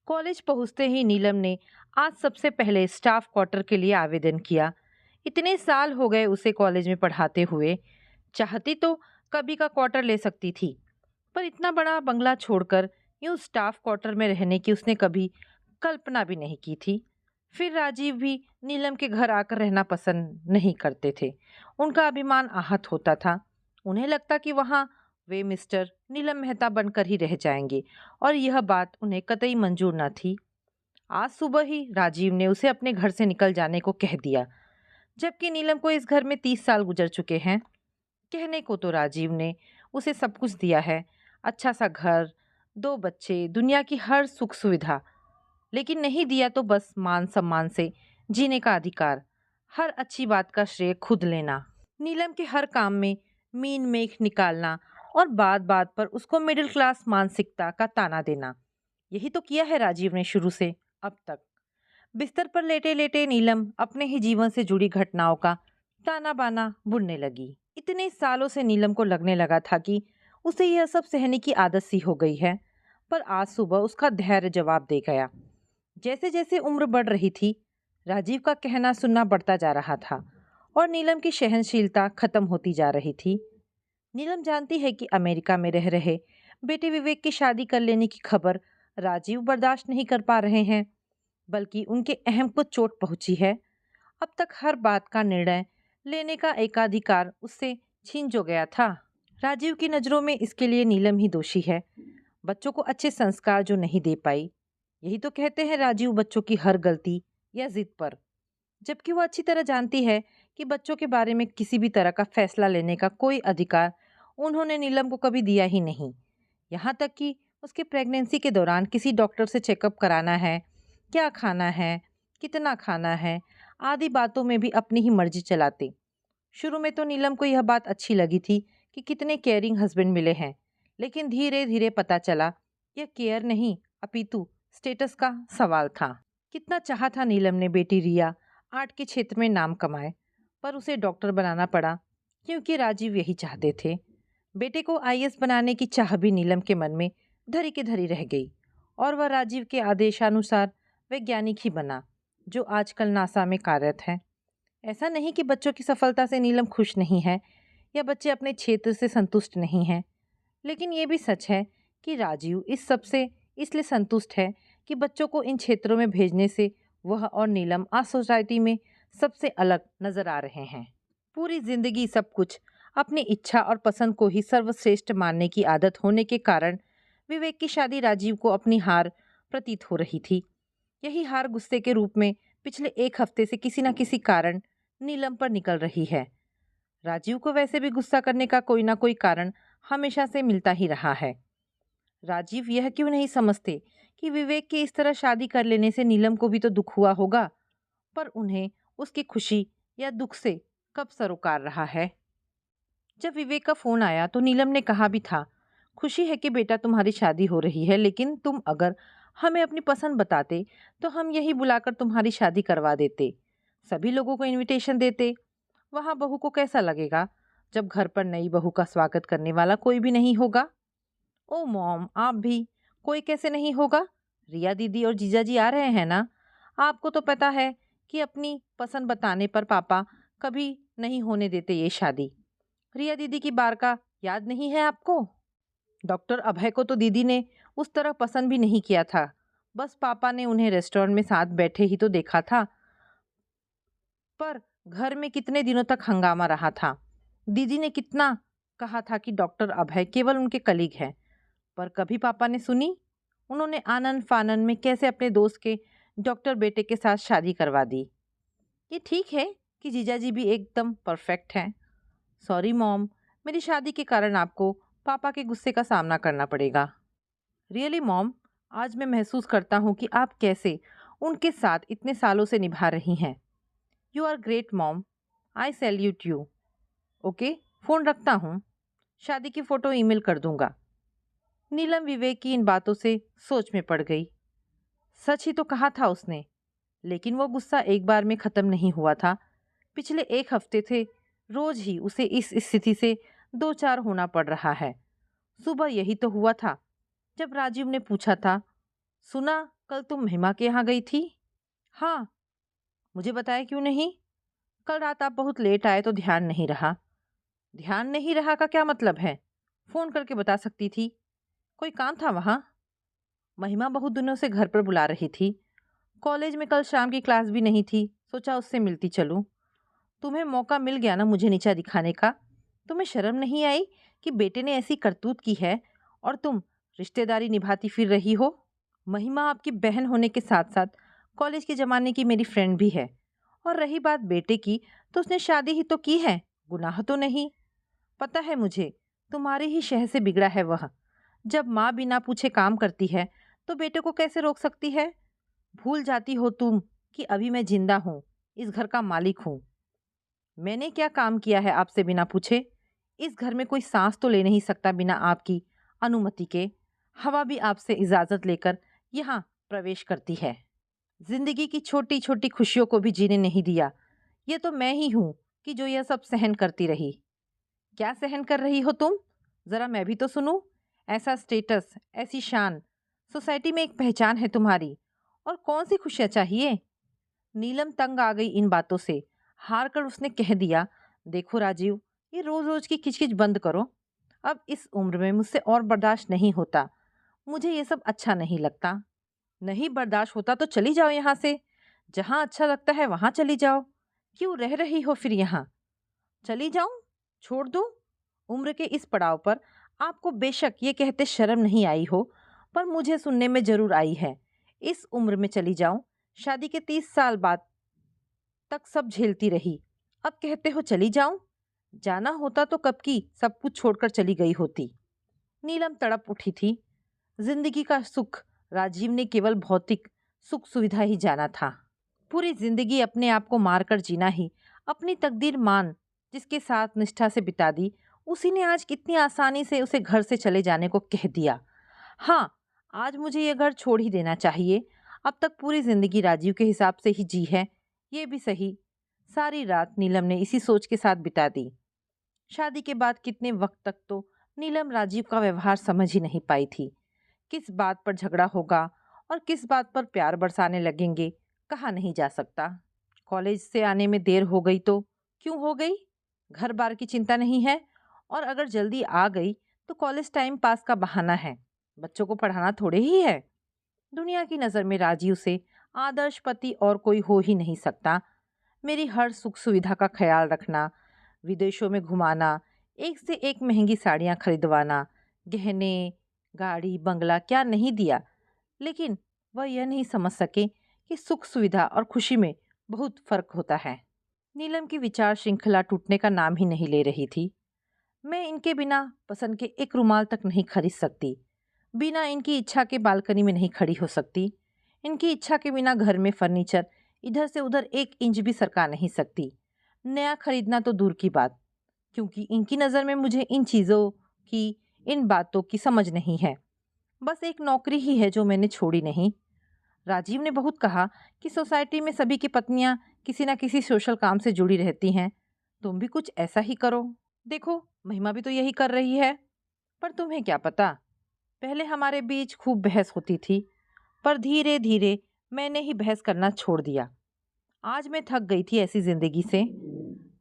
College पहुंचते ही नीलम ने आज सबसे पहले स्टाफ क्वार्टर के लिए आवेदन किया। इतने साल हो गए उसे कॉलेज में पढ़ाते हुए। चाहती तो कभी का क्वार्टर ले सकती थी, पर इतना बड़ा बंगला छोड़कर यूं स्टाफ क्वार्टर में रहने की उसने कभी कल्पना भी नहीं की थी। फिर राजीव भी नीलम के घर आकर रहना पसंद नहीं करते थे। उनका अभिमान आहत होता था। उन्हें लगता कि वहां वे मिस्टर नीलम मेहता बनकर ही रह जाएंगे, और यह बात उन्हें कतई मंजूर न थी। आज सुबह ही राजीव ने उसे अपने घर से निकल जाने को कह दिया, जबकि नीलम को इस घर में 30 साल गुजर चुके हैं। कहने को तो राजीव ने उसे सब कुछ दिया है, अच्छा सा घर, 2 बच्चे, दुनिया की हर सुख सुविधा, लेकिन नहीं दिया तो बस मान सम्मान से जीने का अधिकार, हर अच्छी बात का श्रेय खुद लेना, नीलम के हर काम में मीन मेख निकालना, और बात बात पर उसको मिडिल क्लास मानसिकता का ताना देना। यही तो किया है राजीव ने शुरू से अब तक। बिस्तर पर लेटे लेटे नीलम अपने ही जीवन से जुड़ी घटनाओं का ताना बाना बुनने लगी। इतने सालों से नीलम को लगने लगा था कि उसे यह सब सहने की आदत सी हो गई है, पर आज सुबह उसका धैर्य जवाब दे गया। जैसे जैसे उम्र बढ़ रही थी, राजीव का कहना सुनना बढ़ता जा रहा था और नीलम की सहनशीलता खत्म होती जा रही थी। नीलम जानती है कि अमेरिका में रह रहे बेटे विवेक की शादी कर लेने की खबर राजीव बर्दाश्त नहीं कर पा रहे हैं, बल्कि उनके अहम को चोट पहुंची है। अब तक हर बात का निर्णय लेने का एकाधिकार उससे छीन जो गया था। राजीव की नज़रों में इसके लिए नीलम ही दोषी है, बच्चों को अच्छे संस्कार जो नहीं दे पाई। यही तो कहते हैं राजीव बच्चों की हर गलती या जिद पर, जबकि वो अच्छी तरह जानती है कि बच्चों के बारे में किसी भी तरह का फैसला लेने का कोई अधिकार उन्होंने नीलम को कभी दिया ही नहीं। यहाँ तक कि उसके प्रेगनेंसी के दौरान किसी डॉक्टर से चेकअप कराना है, क्या खाना है, कितना खाना है, आदि बातों में भी अपनी ही मर्जी चलाते। शुरू में तो नीलम को यह बात अच्छी लगी थी कि कितने केयरिंग हस्बैंड मिले हैं, लेकिन धीरे धीरे पता चला यह केयर नहीं अपितु स्टेटस का सवाल था। कितना चाहा था नीलम ने बेटी रिया आर्ट के क्षेत्र में नाम कमाए, पर उसे डॉक्टर बनाना पड़ा क्योंकि राजीव यही चाहते थे। बेटे को आईएएस बनाने की चाह भी नीलम के मन में धरी की धरी रह गई, और वह राजीव के आदेशानुसार वैज्ञानिक ही बना, जो आजकल नासा में कार्यरत है। ऐसा नहीं कि बच्चों की सफलता से नीलम खुश नहीं है या बच्चे अपने क्षेत्र से संतुष्ट नहीं हैं, लेकिन ये भी सच है कि राजीव इस सब से इसलिए संतुष्ट है कि बच्चों को इन क्षेत्रों में भेजने से वह और नीलम आज सोसाइटी में सबसे अलग नजर आ रहे हैं। पूरी जिंदगी सब कुछ अपनी इच्छा और पसंद को ही सर्वश्रेष्ठ मानने की आदत होने के कारण विवेक की शादी राजीव को अपनी हार प्रतीत हो रही थी। यही हार गुस्से के रूप में पिछले 1 हफ्ते से किसी न किसी कारण नीलम पर निकल रही है। राजीव को वैसे भी गुस्सा करने का कोई ना कोई कारण हमेशा से मिलता ही रहा है। राजीव यह क्यों नहीं समझते कि विवेक के इस तरह शादी कर लेने से नीलम को भी तो दुख हुआ होगा, पर उन्हें उसकी खुशी या दुख से कब सरोकार रहा है। जब विवेक का फोन आया तो नीलम ने कहा भी था, खुशी है कि बेटा तुम्हारी शादी हो रही है, लेकिन तुम अगर हमें अपनी पसंद बताते तो हम यही बुलाकर तुम्हारी शादी करवा देते, सभी लोगों को इनविटेशन देते। वहां बहू को कैसा लगेगा जब घर पर नई बहू का स्वागत करने वाला कोई भी नहीं होगा। ओ मॉम, आप भी, कोई कैसे नहीं होगा, रिया दीदी और जीजा जी आ रहे हैं ना। आपको तो पता है कि अपनी पसंद बताने पर पापा कभी नहीं होने देते ये शादी। रिया दीदी की बार का याद नहीं है आपको? डॉक्टर अभय को तो दीदी ने उस तरह पसंद भी नहीं किया था, बस पापा ने उन्हें रेस्टोरेंट में साथ बैठे ही तो देखा था। पर घर में कितने दिनों तक हंगामा रहा था। दीदी ने कितना कहा था कि डॉक्टर अभय केवल उनके कलीग हैं, पर कभी पापा ने सुनी? उन्होंने आनन फानन में कैसे अपने दोस्त के डॉक्टर बेटे के साथ शादी करवा दी। ये ठीक है कि जीजाजी भी एकदम परफेक्ट हैं। सॉरी मॉम, मेरी शादी के कारण आपको पापा के गुस्से का सामना करना पड़ेगा। रियली मॉम, आज मैं महसूस करता हूँ कि आप कैसे उनके साथ इतने सालों से निभा रही हैं। You are great mom, I salute you. Okay, phone रखता हूँ, शादी की फ़ोटो ईमेल कर दूंगा। नीलम विवेक की इन बातों से सोच में पड़ गई। सच ही तो कहा था उसने, लेकिन वो गुस्सा एक बार में ख़त्म नहीं हुआ था। पिछले 1 हफ्ते से रोज ही उसे इस स्थिति से दो चार होना पड़ रहा है। सुबह यही तो हुआ था जब राजीव ने पूछा था, सुना कल तुम महिमा के यहाँ गई थी? हाँ। मुझे बताया क्यों नहीं? कल रात आप बहुत लेट आए तो ध्यान नहीं रहा। ध्यान नहीं रहा का क्या मतलब है? फोन करके बता सकती थी। कोई काम था वहाँ? महिमा बहुत दिनों से घर पर बुला रही थी। कॉलेज में कल शाम की क्लास भी नहीं थी, सोचा उससे मिलती चलूं। तुम्हें मौका मिल गया ना मुझे नीचा दिखाने का। तुम्हें शर्म नहीं आई कि बेटे ने ऐसी करतूत की है और तुम रिश्तेदारी निभाती फिर रही हो? महिमा आपकी बहन होने के साथ साथ कॉलेज के ज़माने की मेरी फ्रेंड भी है। और रही बात बेटे की, तो उसने शादी ही तो की है, गुनाह तो नहीं। पता है मुझे, तुम्हारे ही शह से बिगड़ा है वह। जब माँ बिना पूछे काम करती है तो बेटे को कैसे रोक सकती है? भूल जाती हो तुम कि अभी मैं जिंदा हूँ, इस घर का मालिक हूँ। मैंने क्या काम किया है आपसे बिना पूछे? इस घर में कोई सांस तो ले नहीं सकता बिना आपकी अनुमति के। हवा भी आपसे इजाजत लेकर यहाँ प्रवेश करती है। जिंदगी की छोटी छोटी खुशियों को भी जीने नहीं दिया। ये तो मैं ही हूँ कि जो यह सब सहन करती रही। क्या सहन कर रही हो तुम? जरा मैं भी तो सुनूं। ऐसा स्टेटस, ऐसी शान, सोसाइटी में एक पहचान है तुम्हारी, और कौन सी खुशियां चाहिए? नीलम तंग आ गई इन बातों से। हार कर उसने कह दिया, देखो राजीव, ये रोज रोज की खिचखिच बंद करो। अब इस उम्र में मुझसे और बर्दाश्त नहीं होता। मुझे ये सब अच्छा नहीं लगता। नहीं बर्दाश्त होता तो चली जाओ यहाँ से। जहाँ अच्छा लगता है वहां चली जाओ। क्यों रह रही हो फिर यहाँ? चली जाऊं? छोड़ दूं? उम्र के इस पड़ाव पर आपको बेशक ये कहते शर्म नहीं आई हो, पर मुझे सुनने में जरूर आई है। इस उम्र में चली जाऊं? शादी के 30 साल बाद तक सब झेलती रही, अब कहते हो चली जाऊं? जाना होता तो कब की सब कुछ छोड़कर चली गई होती। नीलम तड़प उठी थी। जिंदगी का सुख राजीव ने केवल भौतिक सुख सुविधा ही जाना था। पूरी जिंदगी अपने आप को मारकर जीना ही अपनी तकदीर मान जिसके साथ निष्ठा से बिता दी, उसी ने आज कितनी आसानी से उसे घर से चले जाने को कह दिया। हाँ, आज मुझे यह घर छोड़ ही देना चाहिए। अब तक पूरी जिंदगी राजीव के हिसाब से ही जी है, ये भी सही। सारी रात नीलम ने इसी सोच के साथ बिता दी। शादी के बाद कितने वक्त तक तो नीलम राजीव का व्यवहार समझ ही नहीं पाई थी। किस बात पर झगड़ा होगा और किस बात पर प्यार बरसाने लगेंगे, कहा नहीं जा सकता। कॉलेज से आने में देर हो गई तो क्यों हो गई? घर बार की चिंता नहीं है, और अगर जल्दी आ गई तो कॉलेज टाइम पास का बहाना है। बच्चों को पढ़ाना थोड़े ही है। दुनिया की नज़र में राजीव से आदर्श पति और कोई हो ही नहीं सकता। मेरी हर सुख सुविधा का ख्याल रखना, विदेशों में घुमाना, एक से एक महंगी साड़ियाँ खरीदवाना, गहने, गाड़ी, बंगला क्या नहीं दिया। लेकिन वह यह नहीं समझ सके कि सुख सुविधा और खुशी में बहुत फर्क होता है। नीलम की विचार श्रृंखला टूटने का नाम ही नहीं ले रही थी। मैं इनके बिना पसंद के एक रुमाल तक नहीं खरीद सकती। बिना इनकी इच्छा के बालकनी में नहीं खड़ी हो सकती। इनकी इच्छा के बिना घर में फर्नीचर इधर से उधर 1 इंच भी सरका नहीं सकती। नया खरीदना तो दूर की बात, क्योंकि इनकी नज़र में मुझे इन चीज़ों की, इन बातों की समझ नहीं है। बस एक नौकरी ही है जो मैंने छोड़ी नहीं। राजीव ने बहुत कहा कि सोसाइटी में सभी की पत्नियां किसी न किसी सोशल काम से जुड़ी रहती हैं। तुम भी कुछ ऐसा ही करो। देखो, महिमा भी तो यही कर रही है। पर तुम्हें क्या पता, पहले हमारे बीच खूब बहस होती थी, पर धीरे धीरे मैंने ही बहस करना छोड़ दिया। आज मैं थक गई थी ऐसी जिंदगी से।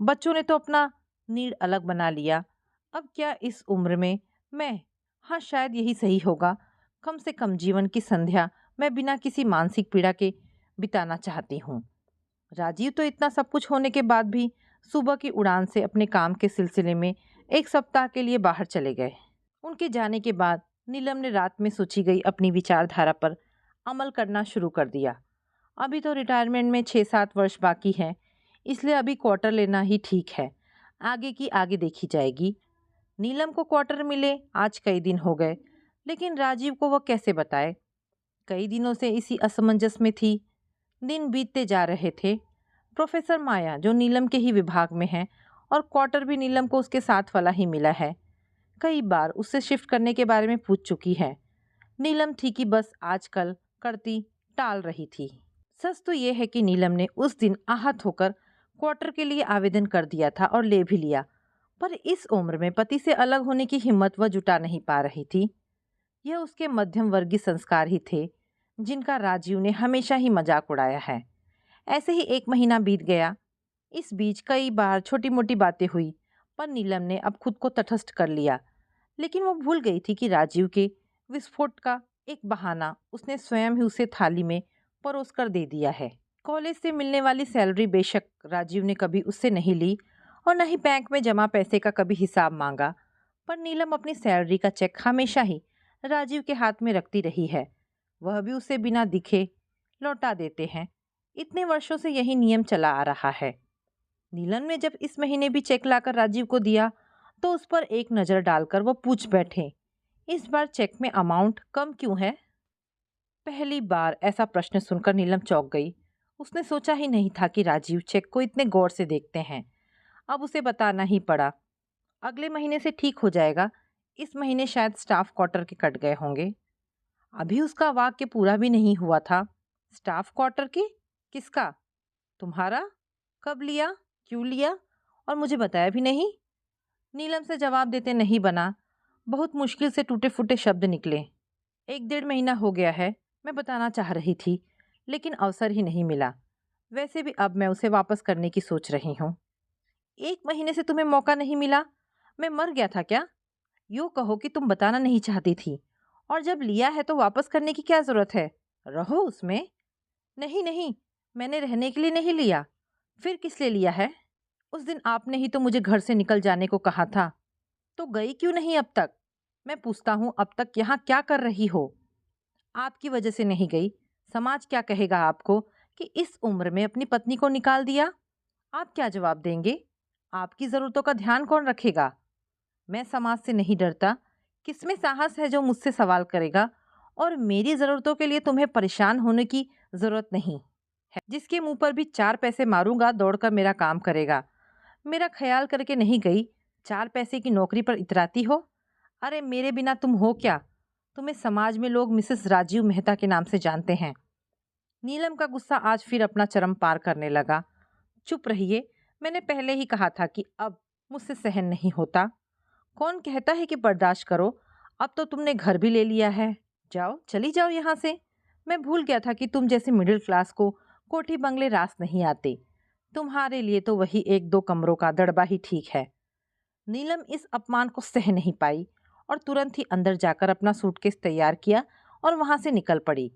बच्चों ने तो अपना नीड अलग बना लिया। अब क्या इस उम्र में मैं, हाँ शायद यही सही होगा, कम से कम जीवन की संध्या मैं बिना किसी मानसिक पीड़ा के बिताना चाहती हूँ। राजीव तो इतना सब कुछ होने के बाद भी सुबह की उड़ान से अपने काम के सिलसिले में 1 सप्ताह के लिए बाहर चले गए। उनके जाने के बाद नीलम ने रात में सोची गई अपनी विचारधारा पर अमल करना शुरू कर दिया। अभी तो रिटायरमेंट में 6-7 वर्ष बाकी है, इसलिए अभी क्वार्टर लेना ही ठीक है। आगे की आगे देखी जाएगी। नीलम को क्वार्टर मिले आज कई दिन हो गए, लेकिन राजीव को वह कैसे बताए। कई दिनों से इसी असमंजस में थी। दिन बीतते जा रहे थे। प्रोफेसर माया जो नीलम के ही विभाग में है, और क्वार्टर भी नीलम को उसके साथ वाला ही मिला है। कई बार उससे शिफ्ट करने के बारे में पूछ चुकी है। नीलम थी कि बस आजकल करती टाल रही थी। सच तो ये है कि नीलम ने उस दिन आहत होकर क्वार्टर के लिए आवेदन कर दिया था और ले भी लिया, पर इस उम्र में पति से अलग होने की हिम्मत वह जुटा नहीं पा रही थी। यह उसके मध्यम वर्गीय संस्कार ही थे जिनका राजीव ने हमेशा ही मजाक उड़ाया है। ऐसे ही 1 महीना बीत गया। इस बीच कई बार छोटी मोटी बातें हुई, पर नीलम ने अब खुद को तटस्थ कर लिया। लेकिन वो भूल गई थी कि राजीव के विस्फोट का एक बहाना उसने स्वयं ही उसे थाली में परोस कर दे दिया है। कॉलेज से मिलने वाली सैलरी बेशक राजीव ने कभी उससे नहीं ली और न ही बैंक में जमा पैसे का कभी हिसाब मांगा, पर नीलम अपनी सैलरी का चेक हमेशा ही राजीव के हाथ में रखती रही है। वह भी उसे बिना दिखे लौटा देते हैं। इतने वर्षों से यही नियम चला आ रहा है। नीलम ने जब इस महीने भी चेक लाकर राजीव को दिया तो उस पर एक नज़र डालकर वो पूछ बैठे, इस बार चेक में अमाउंट कम क्यों है? पहली बार ऐसा प्रश्न सुनकर नीलम चौंक गई। उसने सोचा ही नहीं था कि राजीव चेक को इतने गौर से देखते हैं। अब उसे बताना ही पड़ा। अगले महीने से ठीक हो जाएगा। इस महीने शायद स्टाफ क्वार्टर के कट गए होंगे। अभी उसका वाक्य पूरा भी नहीं हुआ था। स्टाफ क्वार्टर के? किसका? तुम्हारा? कब लिया? क्यों लिया? और मुझे बताया भी नहीं? नीलम से जवाब देते नहीं बना। बहुत मुश्किल से टूटे फूटे शब्द निकले। 1 डेढ़ महीना हो गया है। मैं बताना चाह रही थी, लेकिन अवसर ही नहीं मिला। वैसे भी अब मैं उसे वापस करने की सोच रही हूँ। 1 महीने से तुम्हें मौका नहीं मिला? मैं मर गया था क्या? यूँ कहो कि तुम बताना नहीं चाहती थी, और जब लिया है तो वापस करने की क्या जरूरत है? रहो उसमें। नहीं नहीं, मैंने रहने के लिए नहीं लिया। फिर किस लिए लिया है? उस दिन आपने ही तो मुझे घर से निकल जाने को कहा था। तो गई क्यों नहीं अब तक? मैं पूछता हूँ, अब तक यहाँ क्या कर रही हो? आपकी वजह से नहीं गई। समाज क्या कहेगा आपको कि इस उम्र में अपनी पत्नी को निकाल दिया? आप क्या जवाब देंगे? आपकी ज़रूरतों का ध्यान कौन रखेगा? मैं समाज से नहीं डरता। किसमें साहस है जो मुझसे सवाल करेगा? और मेरी ज़रूरतों के लिए तुम्हें परेशान होने की ज़रूरत नहीं है। जिसके मुंह पर भी 4 पैसे मारूंगा दौड़कर मेरा काम करेगा। मेरा ख्याल करके नहीं गई। 4 पैसे की नौकरी पर इतराती हो? अरे मेरे बिना तुम हो क्या? तुम्हें समाज में लोग मिसेस राजीव मेहता के नाम से जानते हैं। नीलम का गुस्सा आज फिर अपना चरम पार करने लगा। चुप रहिए, मैंने पहले ही कहा था कि अब मुझसे सहन नहीं होता। कौन कहता है कि बर्दाश्त करो? अब तो तुमने घर भी ले लिया है। जाओ, चली जाओ यहाँ से। मैं भूल गया था कि तुम जैसे मिडिल क्लास को कोठी बंगले रास नहीं आते। तुम्हारे लिए तो वही 1 2 कमरों का दड़बा ही ठीक है। नीलम इस अपमान को सह नहीं पाई और तुरंत ही अंदर जाकर अपना सूटकेस तैयार किया और वहां से निकल पड़ी,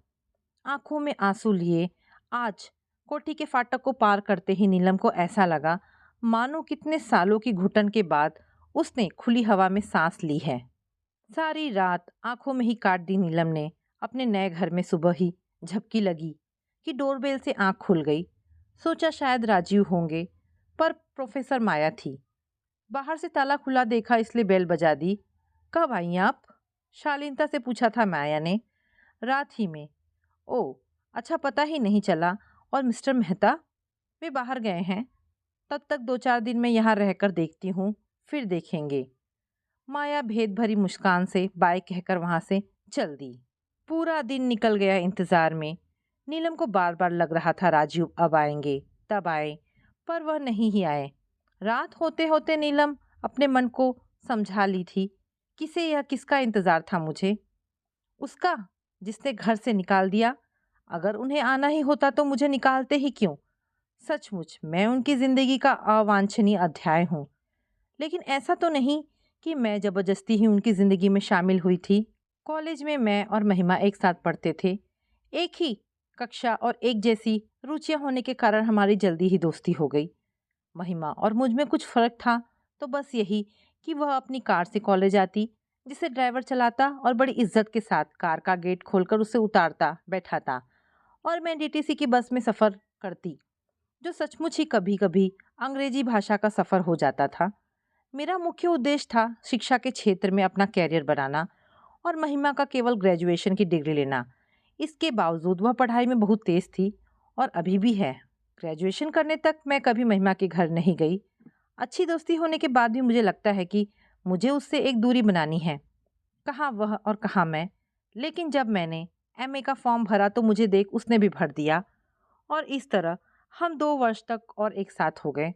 आंखों में आंसू लिए। आज कोठी के फाटक को पार करते ही नीलम को ऐसा लगा मानो कितने सालों की घुटन के बाद उसने खुली हवा में सांस ली है। सारी रात आंखों में ही काट दी नीलम ने। अपने नए घर में सुबह ही झपकी लगी कि डोरबेल से आंख खुल गई। सोचा शायद राजीव होंगे, पर प्रोफेसर माया थी। बाहर से ताला खुला देखा इसलिए बेल बजा दी। कब आई आप? शालीनता से पूछा था माया ने। रात ही में। ओह, अच्छा, पता ही नहीं चला। और मिस्टर मेहता? वे बाहर गए हैं। तब तक 2 4 दिन में यहाँ रहकर देखती हूँ, फिर देखेंगे। माया भेद भरी मुस्कान से बाय कहकर वहां से चल दी। पूरा दिन निकल गया इंतजार में। नीलम को बार बार लग रहा था राजीव अब आएंगे, तब आए, पर वह नहीं ही आए। रात होते होते नीलम अपने मन को समझा ली थी। किसे या किसका इंतजार था मुझे? उसका, जिसने घर से निकाल दिया। अगर उन्हें आना ही होता तो मुझे निकालते ही क्यों? सचमुच मैं उनकी जिंदगी का अवांछनीय अध्याय हूँ। लेकिन ऐसा तो नहीं कि मैं जबरदस्ती ही उनकी जिंदगी में शामिल हुई थी। कॉलेज में मैं और महिमा एक साथ पढ़ते थे। एक ही कक्षा और एक जैसी रुचियां होने के कारण हमारी जल्दी ही दोस्ती हो गई। महिमा और मुझ में कुछ फर्क था तो बस यही कि वह अपनी कार से कॉलेज आती, जिसे ड्राइवर चलाता और बड़ी इज्जत के साथ कार का गेट खोलकर उसे उतारता बैठाता, और मैं डीटीसी की बस में सफ़र करती, जो सचमुच ही कभी कभी अंग्रेजी भाषा का सफ़र हो जाता था। मेरा मुख्य उद्देश्य था शिक्षा के क्षेत्र में अपना कैरियर बनाना और महिमा का केवल ग्रेजुएशन की डिग्री लेना। इसके बावजूद वह पढ़ाई में बहुत तेज थी और अभी भी है। ग्रेजुएशन करने तक मैं कभी महिमा के घर नहीं गई। अच्छी दोस्ती होने के बाद भी मुझे लगता है कि मुझे उससे एक दूरी बनानी है। कहाँ वह और कहाँ मैं। लेकिन जब मैंने एमए का फॉर्म भरा तो मुझे देख उसने भी भर दिया, और इस तरह हम 2 वर्ष तक और एक साथ हो गए।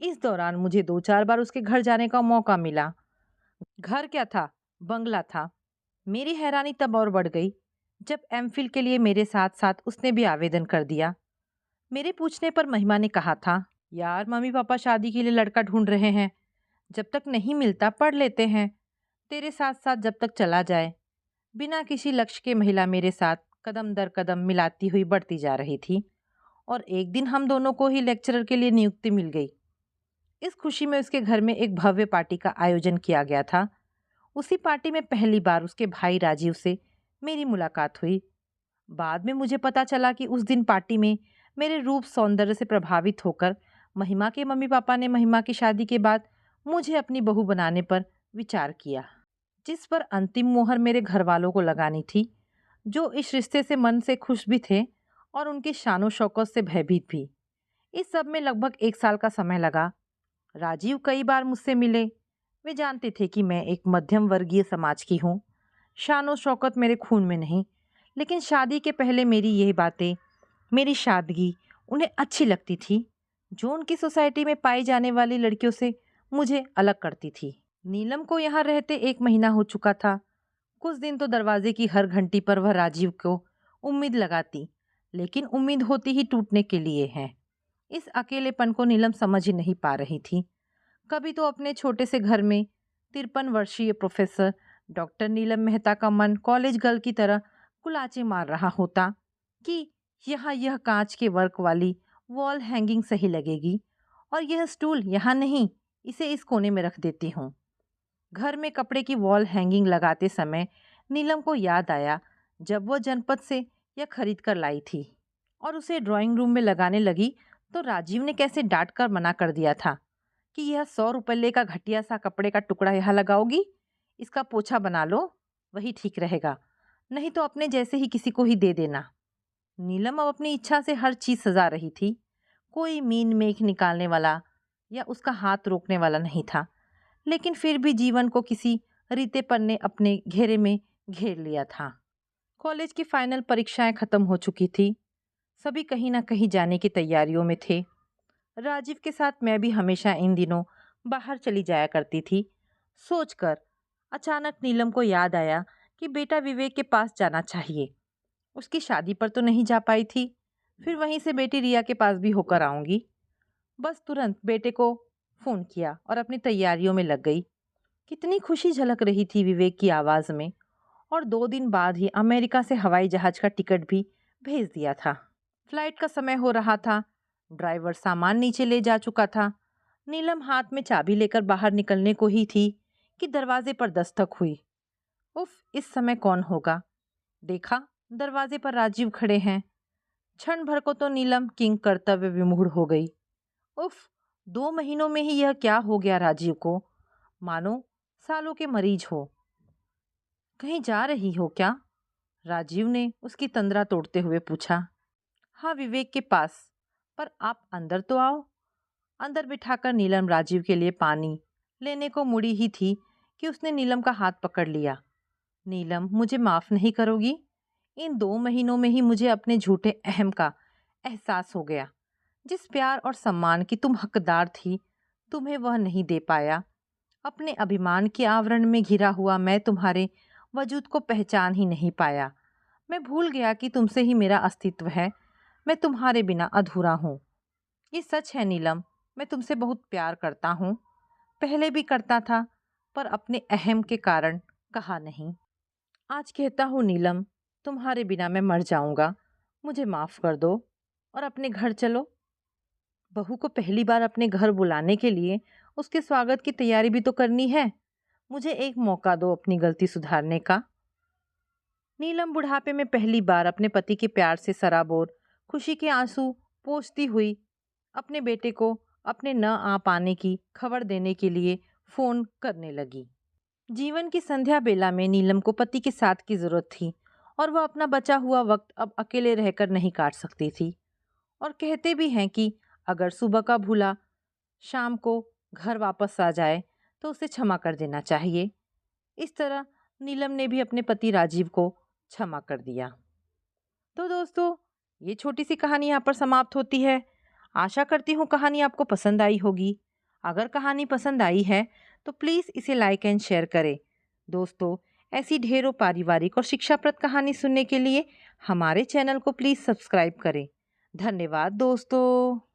इस दौरान मुझे 2 4 बार उसके घर जाने का मौका मिला। घर क्या था, बंगला था। मेरी हैरानी तब और बढ़ गई जब एमफिल के लिए मेरे साथ साथ उसने भी आवेदन कर दिया। मेरे पूछने पर महिमा ने कहा था, यार मम्मी पापा शादी के लिए लड़का ढूंढ रहे हैं, जब तक नहीं मिलता पढ़ लेते हैं, तेरे साथ साथ जब तक चला जाए। बिना किसी लक्ष्य के महिला मेरे साथ कदम दर कदम मिलाती हुई बढ़ती जा रही थी और एक दिन हम दोनों को ही लेक्चरर के लिए नियुक्ति मिल गई। इस खुशी में उसके घर में एक भव्य पार्टी का आयोजन किया गया था। उसी पार्टी में पहली बार उसके भाई राजीव से मेरी मुलाकात हुई। बाद में मुझे पता चला कि उस दिन पार्टी में मेरे रूप सौंदर्य से प्रभावित होकर महिमा के मम्मी पापा ने महिमा की शादी के बाद मुझे अपनी बहू बनाने पर विचार किया, जिस पर अंतिम मोहर मेरे घर वालों को लगानी थी, जो इस रिश्ते से मन से खुश भी थे और उनकी शानो शौकत से भयभीत भी। इस सब में लगभग 1 साल का समय लगा। राजीव कई बार मुझसे मिले। वे जानते थे कि मैं एक मध्यम वर्गीय समाज की हूँ। शानो शौकत मेरे खून में नहीं, लेकिन शादी के पहले मेरी यही बातें, मेरी सादगी उन्हें अच्छी लगती थी, जो उनकी सोसाइटी में पाई जाने वाली लड़कियों से मुझे अलग करती थी। नीलम को यहाँ रहते 1 महीना हो चुका था। कुछ दिन तो दरवाजे की हर घंटी पर वह राजीव को उम्मीद लगाती, लेकिन उम्मीद होती ही टूटने के लिए है। इस अकेलेपन को नीलम समझ ही नहीं पा रही थी। कभी तो अपने छोटे से घर में 53 वर्षीय प्रोफेसर डॉक्टर नीलम मेहता का मन कॉलेज गर्ल की तरह कुलाचे मार रहा होता कि यहाँ यह कांच के वर्क वाली वॉल हैंगिंग सही लगेगी और यह स्टूल यहाँ नहीं, इसे इस कोने में रख देती हूँ। घर में कपड़े की वॉल हैंगिंग लगाते समय नीलम को याद आया जब वह जनपद से यह खरीद कर लाई थी और उसे ड्राइंग रूम में लगाने लगी तो राजीव ने कैसे डांट कर मना कर दिया था कि यह 100 रुपये का घटिया सा कपड़े का टुकड़ा यहाँ लगाओगी, इसका पोछा बना लो, वही ठीक रहेगा, नहीं तो अपने जैसे ही किसी को ही दे देना। नीलम अब अपनी इच्छा से हर चीज सजा रही थी। कोई मीन मेख निकालने वाला या उसका हाथ रोकने वाला नहीं था, लेकिन फिर भी जीवन को किसी रीतेपन ने अपने घेरे में घेर लिया था। कॉलेज की फाइनल परीक्षाएं खत्म हो चुकी थी। सभी कहीं ना कहीं जाने की तैयारियों में थे। राजीव के साथ मैं भी हमेशा इन दिनों बाहर चली जाया करती थी। सोचकर अचानक नीलम को याद आया कि बेटा विवेक के पास जाना चाहिए। उसकी शादी पर तो नहीं जा पाई थी, फिर वहीं से बेटी रिया के पास भी होकर आऊंगी। बस तुरंत बेटे को फ़ोन किया और अपनी तैयारियों में लग गई। कितनी खुशी झलक रही थी विवेक की आवाज़ में। और 2 दिन बाद ही अमेरिका से हवाई जहाज का टिकट भी भेज दिया था। फ्लाइट का समय हो रहा था। ड्राइवर सामान नीचे ले जा चुका था। नीलम हाथ में चाबी लेकर बाहर निकलने को ही थी कि दरवाजे पर दस्तक हुई। उफ, इस समय कौन होगा? देखा, दरवाजे पर राजीव खड़े हैं। क्षण भर को तो नीलम किंग कर्तव्य विमूढ़ हो गई। उफ, 2 महीनों में ही यह क्या हो गया राजीव को? मानो सालों के मरीज हो। कहीं जा रही हो क्या? राजीव ने उसकी तंद्रा तोड़ते हुए पूछा। हाँ, विवेक के पास। पर आप अंदर तो आओ। अंदर बिठाकर नीलम राजीव के लिए पानी लेने को मुड़ी ही थी कि उसने नीलम का हाथ पकड़ लिया। नीलम, मुझे माफ नहीं करोगी? इन 2 महीनों में ही मुझे अपने झूठे अहम का एहसास हो गया। जिस प्यार और सम्मान की तुम हकदार थी, तुम्हें वह नहीं दे पाया। अपने अभिमान के आवरण में घिरा हुआ मैं तुम्हारे वजूद को पहचान ही नहीं पाया। मैं भूल गया कि तुमसे ही मेरा अस्तित्व है। मैं तुम्हारे बिना अधूरा हूँ। ये सच है नीलम, मैं तुमसे बहुत प्यार करता हूँ। पहले भी करता था, पर अपने अहम के कारण कहा नहीं। आज कहता हूँ नीलम, तुम्हारे बिना मैं मर जाऊंगा। मुझे माफ कर दो और अपने घर चलो। बहू को पहली बार अपने घर बुलाने के लिए उसके स्वागत की तैयारी भी तो करनी है। मुझे एक मौका दो अपनी गलती सुधारने का। नीलम बुढ़ापे में पहली बार अपने पति के प्यार से सराबोर खुशी के आंसू पोंछती हुई अपने बेटे को अपने न आ पाने की खबर देने के लिए फोन करने लगी। जीवन की संध्या बेला में नीलम को पति के साथ की जरूरत थी और वह अपना बचा हुआ वक्त अब अकेले रहकर नहीं काट सकती थी। और कहते भी हैं कि अगर सुबह का भूला शाम को घर वापस आ जाए तो उसे क्षमा कर देना चाहिए। इस तरह नीलम ने भी अपने पति राजीव को क्षमा कर दिया। तो दोस्तों, ये छोटी सी कहानी यहाँ पर समाप्त होती है। आशा करती हूँ कहानी आपको पसंद आई होगी। अगर कहानी पसंद आई है तो प्लीज़ इसे लाइक एंड शेयर करें। दोस्तों, ऐसी ढेरों पारिवारिक और शिक्षाप्रद कहानी सुनने के लिए हमारे चैनल को प्लीज़ सब्सक्राइब करें। धन्यवाद दोस्तों।